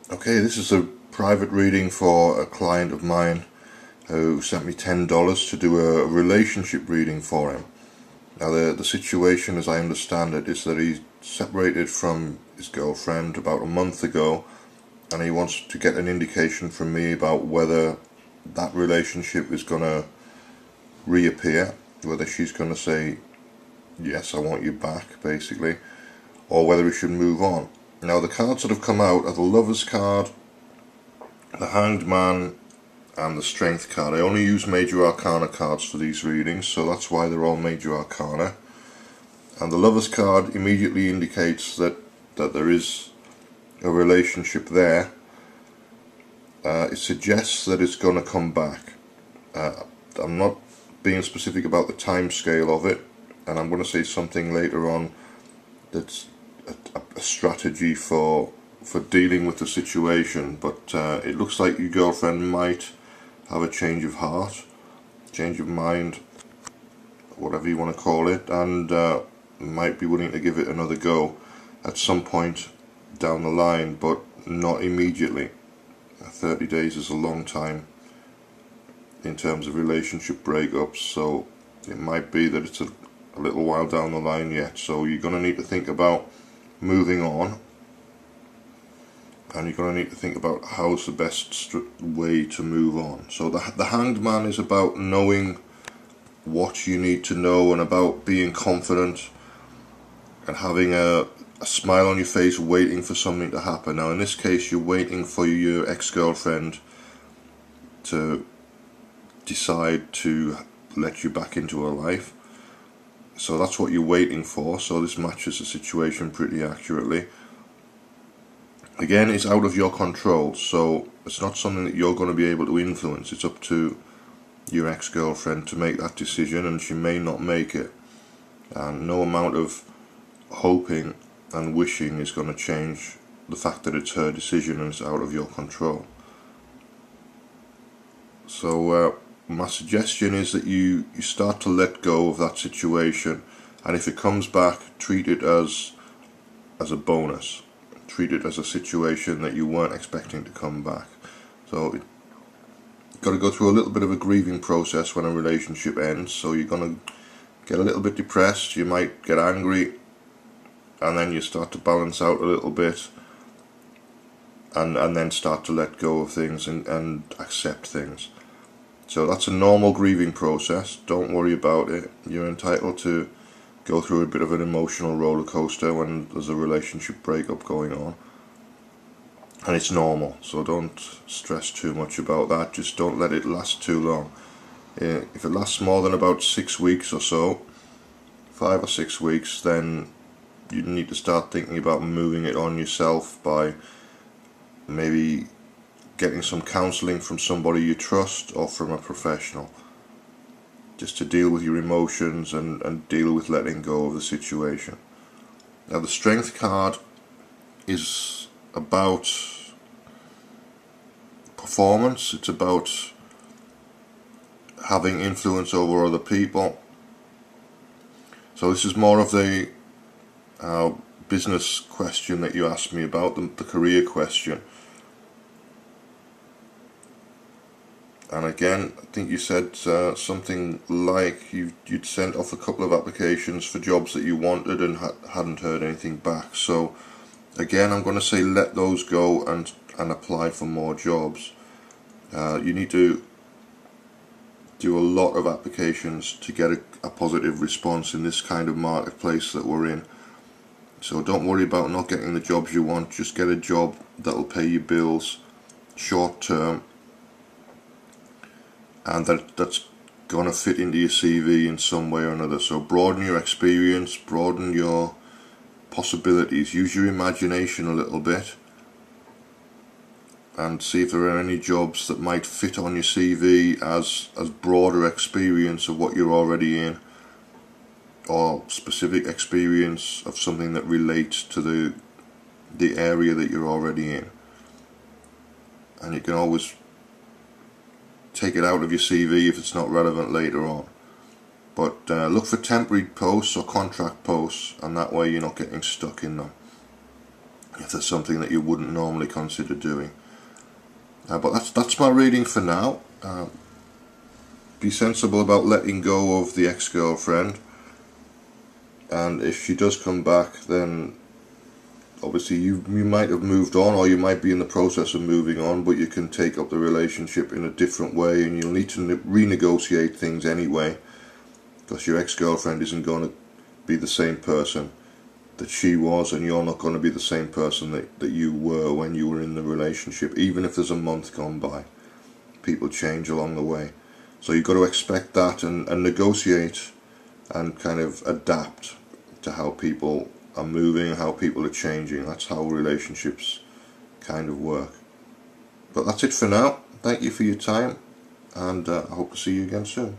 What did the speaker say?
Okay, this is a private reading for a client of mine who sent me $10 to do a relationship reading for him. Now the situation, as I understand it, is that he separated from his girlfriend about a month ago, and he wants to get an indication from me about whether that relationship is going to reappear, whether she's going to say, yes, I want you back, basically, or whether we should move on. Now the cards that have come out are the Lover's card, the Hanged Man, and the Strength card. I only use Major Arcana cards for these readings, so that's why they're all Major Arcana. And the Lover's card immediately indicates that there is a relationship there. It suggests that it's going to come back. I'm not being specific about the time scale of it, and I'm going to say something later on that's a strategy for dealing with the situation, but it looks like your girlfriend might have a change of heart, change of mind, whatever you want to call it, and might be willing to give it another go at some point down the line, but not immediately. 30 days is a long time in terms of relationship breakups, so it might be that it's a little while down the line yet. So you're going to need to think about moving on, and you're going to need to think about how's the best way to move on. So the Hanged Man is about knowing what you need to know, and about being confident and having a smile on your face, waiting for something to happen. Now in this case, you're waiting for your ex-girlfriend to decide to let you back into her life. So that's what you're waiting for. So this matches the situation pretty accurately. Again, it's out of your control, so it's not something that you're going to be able to influence. It's up to your ex-girlfriend to make that decision, and she may not make it. And no amount of hoping and wishing is going to change the fact that it's her decision and it's out of your control. So my suggestion is that you start to let go of that situation, and if it comes back, treat it as a bonus. Treat it as a situation that you weren't expecting to come back. So you've got to go through a little bit of a grieving process when a relationship ends. So you're going to get a little bit depressed, you might get angry, and then you start to balance out a little bit, and then start to let go of things and accept things. So that's a normal grieving process. Don't worry about it. You're entitled to go through a bit of an emotional roller coaster when there's a relationship breakup going on, and it's normal, so don't stress too much about that. Just don't let it last too long. If it lasts more than about 6 weeks or so, 5 or 6 weeks, then you need to start thinking about moving it on yourself by maybe getting some counselling from somebody you trust or from a professional, just to deal with your emotions and deal with letting go of the situation. Now the Strength card is about performance. It's about having influence over other people. So this is more of the business question that you asked me about, the career question. And again, I think you said something like you'd sent off a couple of applications for jobs that you wanted and hadn't heard anything back. So again, I'm going to say let those go and apply for more jobs. You need to do a lot of applications to get a positive response in this kind of marketplace that we're in. So don't worry about not getting the jobs you want. Just get a job that'll pay your bills short term, and that's going to fit into your CV in some way or another. So broaden your experience, broaden your possibilities, use your imagination a little bit, and see if there are any jobs that might fit on your CV as broader experience of what you're already in, or specific experience of something that relates to the area that you're already in. And you can always take it out of your CV if it's not relevant later on. But look for temporary posts or contract posts, and that way you're not getting stuck in them. if there's something that you wouldn't normally consider doing. But that's my reading for now. Be sensible about letting go of the ex-girlfriend, and if she does come back, then obviously you might have moved on, or you might be in the process of moving on, but you can take up the relationship in a different way, and you'll need to renegotiate things anyway, because your ex-girlfriend isn't going to be the same person that she was, and you're not going to be the same person that you were when you were in the relationship. Even if there's a month gone by, people change along the way, so you've got to expect that and negotiate and kind of adapt to how people are moving, how people are changing. That's how relationships kind of work. But that's it for now. Thank you for your time, and I hope to see you again soon.